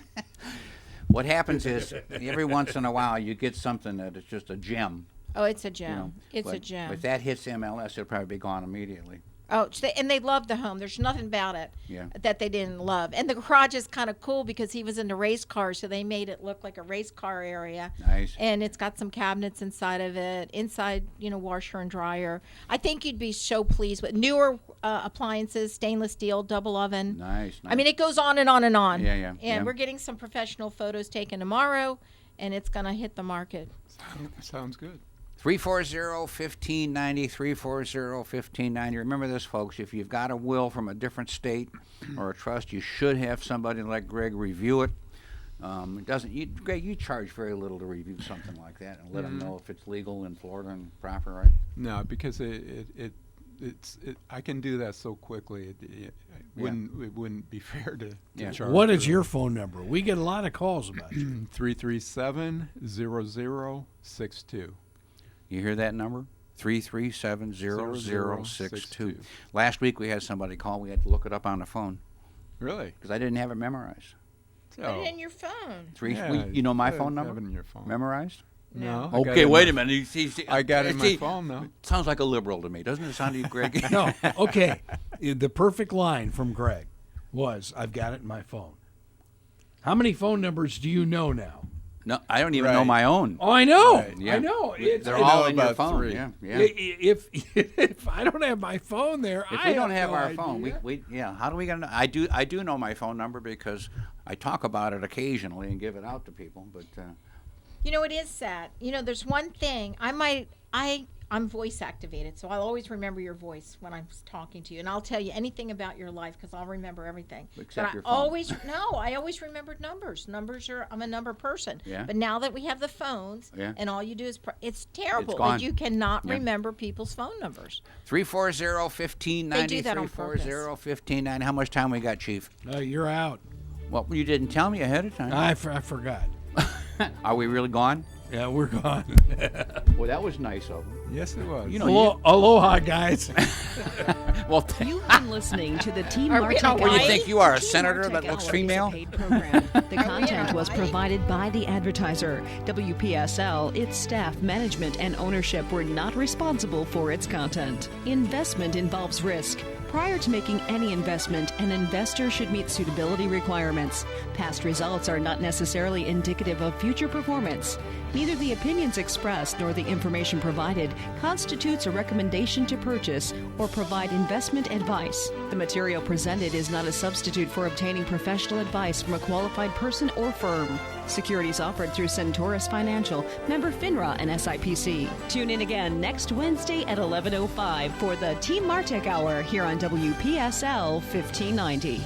What happens is every once in a while you get something that is just a gem. Oh, it's a gem. You know, It's a but gem. If that hits MLS, it'll probably be gone immediately. Oh, and they love the home. There's nothing about it Yeah. that they didn't love. And the garage is kind of cool because he was into race cars, so they made it look like a race car area. Nice. And it's got some cabinets inside of it, inside, washer and dryer. I think you'd be so pleased with newer appliances, stainless steel, double oven. Nice. I mean, it goes on and on and on. Yeah, yeah, And yeah. we're getting some professional photos taken tomorrow, and it's going to hit the market. Sounds good. 340-1590, 340-1590. Remember this, folks. If you've got a will from a different state or a trust, you should have somebody like Greg review it. Greg, you charge very little to review something like that and let them know if it's legal in Florida and proper, right? No, because I can do that so quickly. It wouldn't be fair to Yeah. charge. What is your phone number? We get a lot of calls about you. 337-0062. You hear that number? 337-0062. 0062. Last week we had somebody call. We had to look it up on the phone Really? because I didn't have it memorized. Put it in your phone. You know my I phone have number? it in your phone. Memorized? No. I got Okay, it in wait my- a minute. You see, I got it in my see, phone now. Sounds like a liberal to me, doesn't it sound to you, Greg? No, okay. The perfect line from Greg was, "I've got it in my phone." How many phone numbers do you know now? No, I don't even know Right. my own. Oh, I know. Right, yeah. I know. They're I all know in your about phone. 3. Yeah, yeah. If I don't have my phone there, If I we don't have no our idea. phone, how do we get? I do know my phone number because I talk about it occasionally and give it out to people. But It is sad. There's one thing I'm voice activated, so I'll always remember your voice when I'm talking to you, and I'll tell you anything about your life because I'll remember everything. Except but your I phone. always remembered numbers. I'm a number person. Yeah. But now that we have the phones, Yeah. and all you do is it's terrible It's gone. that you cannot Yeah. remember people's phone numbers. 340-1590, They do that on purpose. 340-1590. How much time we got, Chief? You're out. Well, you didn't tell me ahead of time. I forgot. Are we really gone? Yeah, we're gone. Well, that was nice of them. Yes, it was. You know, Aloha, guys. Well, You've been listening to the Team Are we Martek in Hour. Hawaii? What do you think you are, a Team senator Martek that looks Hour female? is a paid program. The content was Hawaii? provided by the advertiser. WPSL, its staff, management, and ownership were not responsible for its content. Investment involves risk. Prior to making any investment, an investor should meet suitability requirements. Past results are not necessarily indicative of future performance. Neither the opinions expressed nor the information provided constitutes a recommendation to purchase or provide investment advice. The material presented is not a substitute for obtaining professional advice from a qualified person or firm. Securities offered through Centaurus Financial, member FINRA and SIPC. Tune in again next Wednesday at 11:05 for the Team Martek Hour here on WPSL 1590.